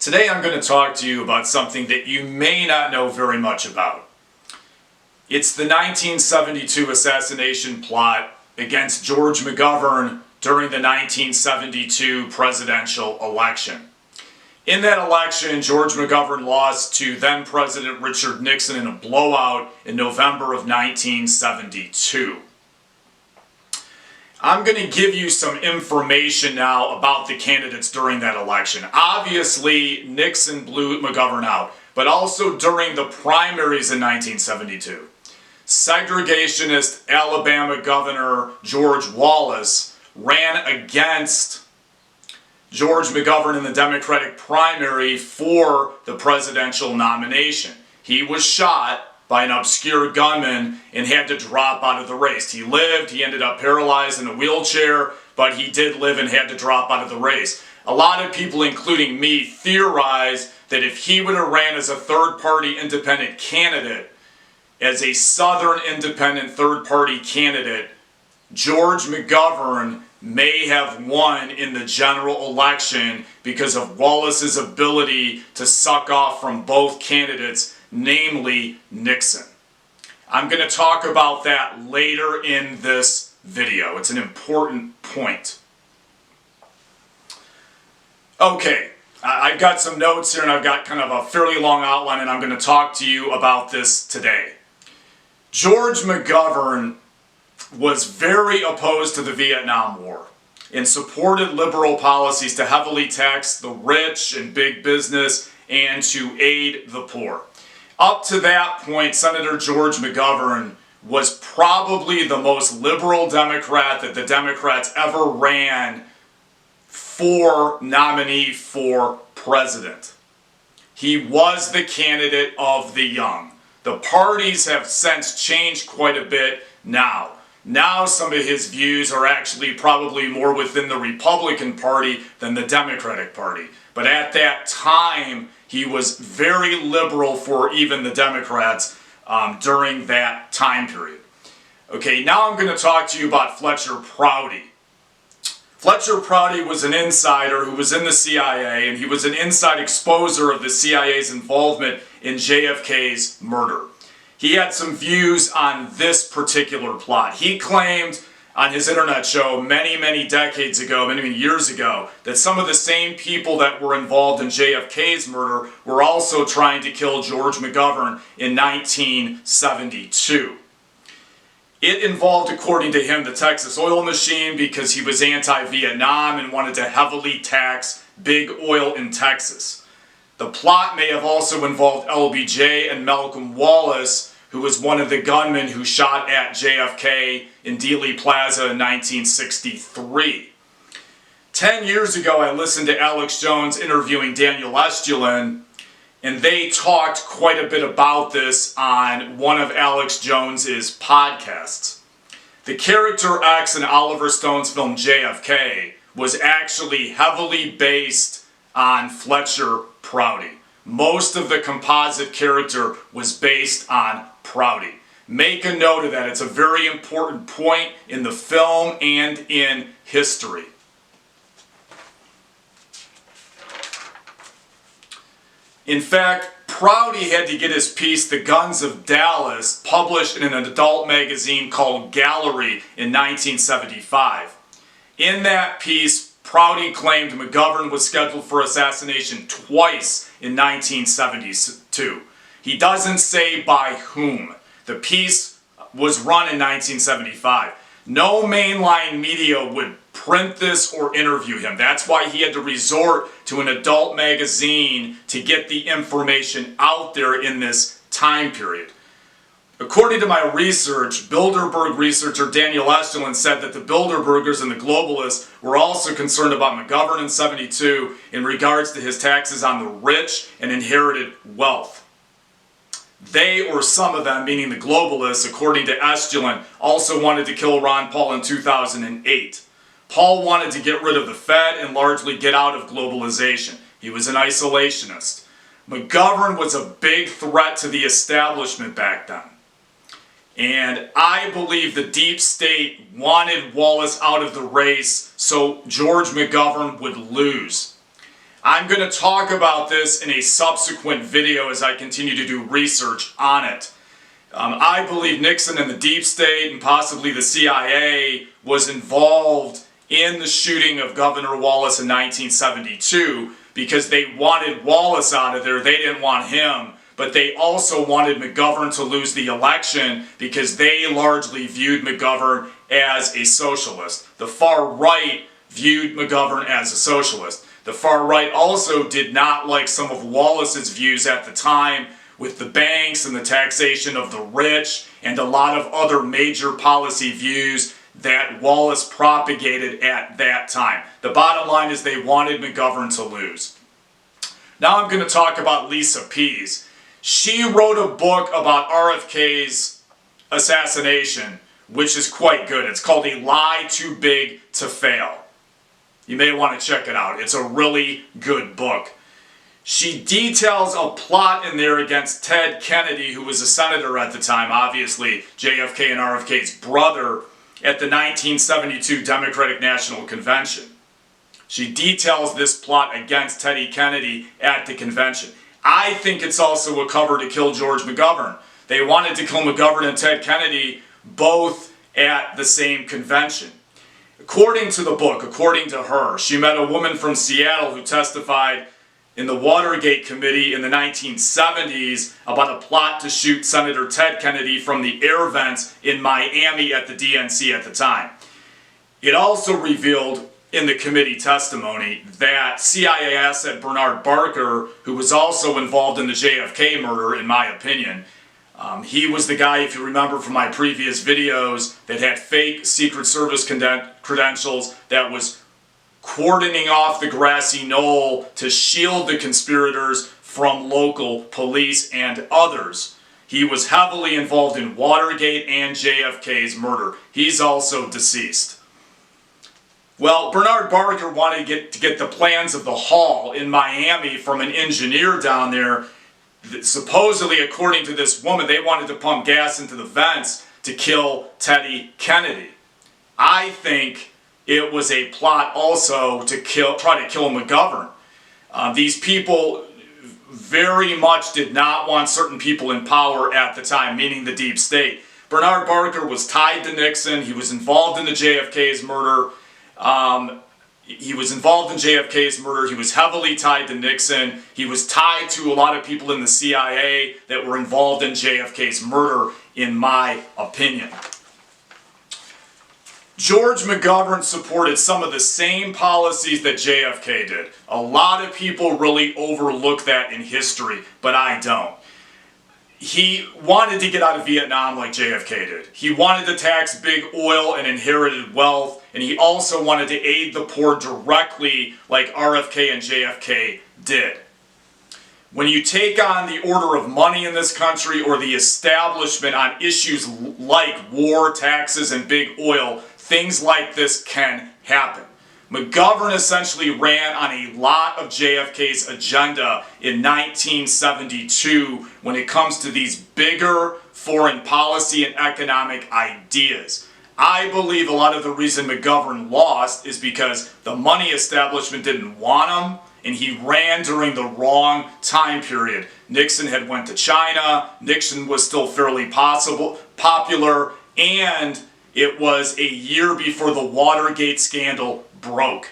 Today I'm going to talk to you about something that you may not know very much about. It's the 1972 assassination plot against George Mcgovern during the 1972 presidential election. In that election, George Mcgovern lost to then President Richard Nixon in a blowout in November of 1972. I'm going to give you some information now about the candidates during that election. Obviously, Nixon blew Mcgovern out, but also during the primaries in 1972. Segregationist Alabama Governor George Wallace ran against George Mcgovern in the Democratic primary for the presidential nomination. He was shot by an obscure gunman and had to drop out of the race. He lived, he ended up paralyzed in a wheelchair, but he did live and had to drop out of the race. A lot of people, including me, theorize that if he would have ran as a third-party independent candidate, as a Southern independent third-party candidate, George Mcgovern may have won in the general election because of Wallace's ability to suck off from both candidates, namely Nixon. I'm going to talk about that later in this video. It's an important point. Okay, I've got some notes here and I've got kind of a fairly long outline and I'm going to talk to you about this today. George Mcgovern was very opposed to the Vietnam War and supported liberal policies to heavily tax the rich and big business and to aid the poor. Up to that point, Senator George Mcgovern was probably the most liberal Democrat that the Democrats ever ran for nominee for president. He was the candidate of the young. The parties have since changed quite a bit now. Now some of his views are actually probably more within the Republican Party than the Democratic Party. But at that time, he was very liberal for even the Democrats during that time period. Okay, now I'm going to talk to you about Fletcher Prouty. Fletcher Prouty was an insider who was in the CIA, and he was an inside exposer of the CIA's involvement in JFK's murder. He had some views on this particular plot. He claimed on his internet show many decades ago, many years ago, that some of the same people that were involved in JFK's murder were also trying to kill George Mcgovern in 1972. It involved, according to him, the Texas oil machine because he was anti-Vietnam and wanted to heavily tax big oil in Texas. The plot may have also involved LBJ and Malcolm Wallace, who was one of the gunmen who shot at JFK in Dealey Plaza in 1963. 10 years ago, I listened to Alex Jones interviewing Daniel Estulin, and they talked quite a bit about this on one of Alex Jones's podcasts. The character X in Oliver Stone's film JFK was actually heavily based on Fletcher Prouty. Most of the composite character was based on Prouty. Make a note of that. It's a very important point in the film and in history. In fact, Prouty had to get his piece, The Guns of Dallas, published in an adult magazine called Gallery in 1975. In that piece, Prouty claimed Mcgovern was scheduled for assassination twice in 1972. He doesn't say by whom. The piece was run in 1975. No mainline media would print this or interview him. That's why he had to resort to an adult magazine to get the information out there in this time period. According to my research, Bilderberg researcher Daniel Estulin said that the Bilderbergers and the globalists were also concerned about Mcgovern in 72 in regards to his taxes on the rich and inherited wealth. They, or some of them, meaning the globalists, according to Estulin, also wanted to kill Ron Paul in 2008. Paul wanted to get rid of the Fed and largely get out of globalization. He was an isolationist. Mcgovern was a big threat to the establishment back then. And I believe the deep state wanted Wallace out of the race so George Mcgovern would lose. I'm going to talk about this in a subsequent video as I continue to do research on it. I believe Nixon and the deep state and possibly the CIA was involved in the shooting of Governor Wallace in 1972 because they wanted Wallace out of there. They didn't want him, but they also wanted McGovern to lose the election because they largely viewed McGovern as a socialist. The far right viewed McGovern as a socialist. The far right also did not like some of Wallace's views at the time with the banks and the taxation of the rich and a lot of other major policy views that Wallace propagated at that time. The bottom line is they wanted McGovern to lose. Now I'm going to talk about Lisa Pease. She wrote a book about RFK's assassination, which is quite good. It's called A Lie Too Big to Fail. You may want to check it out. It's a really good book. She details a plot in there against Ted Kennedy, who was a senator at the time, obviously JFK and RFK's brother, at the 1972 Democratic National Convention. She details this plot against Teddy Kennedy at the convention. I think it's also a cover to kill George McGovern. They wanted to kill McGovern and Ted Kennedy both at the same convention. According to the book, according to her, she met a woman from Seattle who testified in the Watergate Committee in the 1970s about a plot to shoot Senator Ted Kennedy from the air vents in Miami at the DNC at the time. It also revealed in the committee testimony that CIA asset Bernard Barker, who was also involved in the JFK murder, in my opinion, he was the guy, if you remember from my previous videos, that had fake Secret Service credentials, that was cordoning off the grassy knoll to shield the conspirators from local police and others. He was heavily involved in Watergate and JFK's murder. He's also deceased. Well, Bernard Barker wanted to get the plans of the hall in Miami from an engineer down there. Supposedly, according to this woman, they wanted to pump gas into the vents to kill Teddy Kennedy. I think it was a plot also to try to kill McGovern. These people very much did not want certain people in power at the time, meaning the deep state. Bernard Barker was tied to Nixon. He was involved in the JFK's murder. He was heavily tied to Nixon. He was tied to a lot of people in the CIA that were involved in JFK's murder, in my opinion. George McGovern supported some of the same policies that JFK did. A lot of people really overlook that in history, but I don't. He wanted to get out of Vietnam like JFK did. He wanted to tax big oil and inherited wealth, and he also wanted to aid the poor directly like RFK and JFK did. When you take on the order of money in this country or the establishment on issues like war, taxes, and big oil, things like this can happen. McGovern essentially ran on a lot of JFK's agenda in 1972 when it comes to these bigger foreign policy and economic ideas. I believe a lot of the reason McGovern lost is because the money establishment didn't want him, and he ran during the wrong time period. Nixon had went to China, Nixon was still fairly popular, and it was a year before the Watergate scandal broke.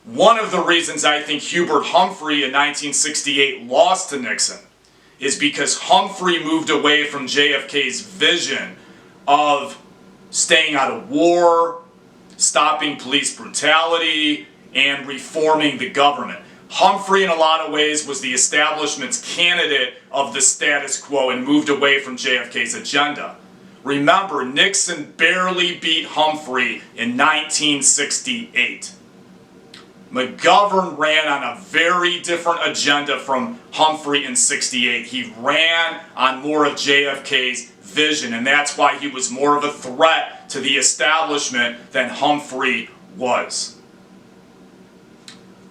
One of the reasons I think Hubert Humphrey in 1968 lost to Nixon is because Humphrey moved away from JFK's vision of staying out of war, stopping police brutality, and reforming the government. Humphrey, in a lot of ways, was the establishment's candidate of the status quo and moved away from JFK's agenda. Remember, Nixon barely beat Humphrey in 1968. McGovern ran on a very different agenda from Humphrey in '68. He ran on more of JFK's vision, and that's why he was more of a threat to the establishment than Humphrey was.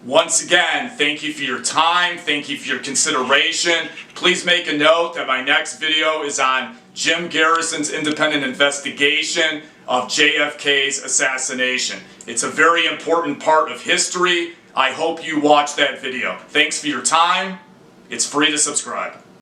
Once again, thank you for your time, thank you for your consideration. Please make a note that my next video is on Jim Garrison's independent investigation of JFK's assassination. It's a very important part of history, I hope you watch that video. Thanks for your time. It's free to subscribe.